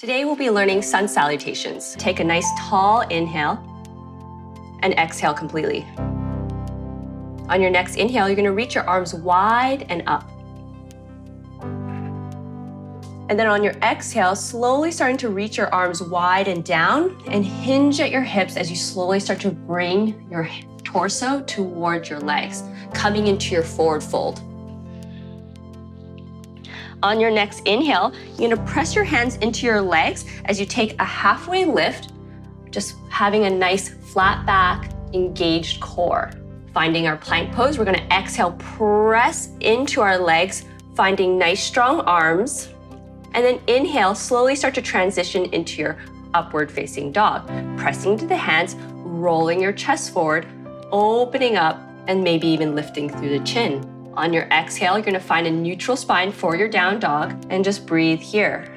Today we'll be learning sun salutations. Take a nice tall inhale and exhale completely. On your next inhale, you're going to reach your arms wide and up. And then on your exhale, slowly starting to reach your arms wide and down and hinge at your hips as you slowly start to bring your torso towards your legs, coming into your forward fold. On your next inhale, you're gonna press your hands into your legs as you take a halfway lift, just having a nice flat back, engaged core. Finding our plank pose, we're gonna exhale, press into our legs, finding nice strong arms, and then inhale, slowly start to transition into your upward facing dog. Pressing into the hands, rolling your chest forward, opening up, and maybe even lifting through the chin. On your exhale, you're gonna find a neutral spine for your down dog and just breathe here.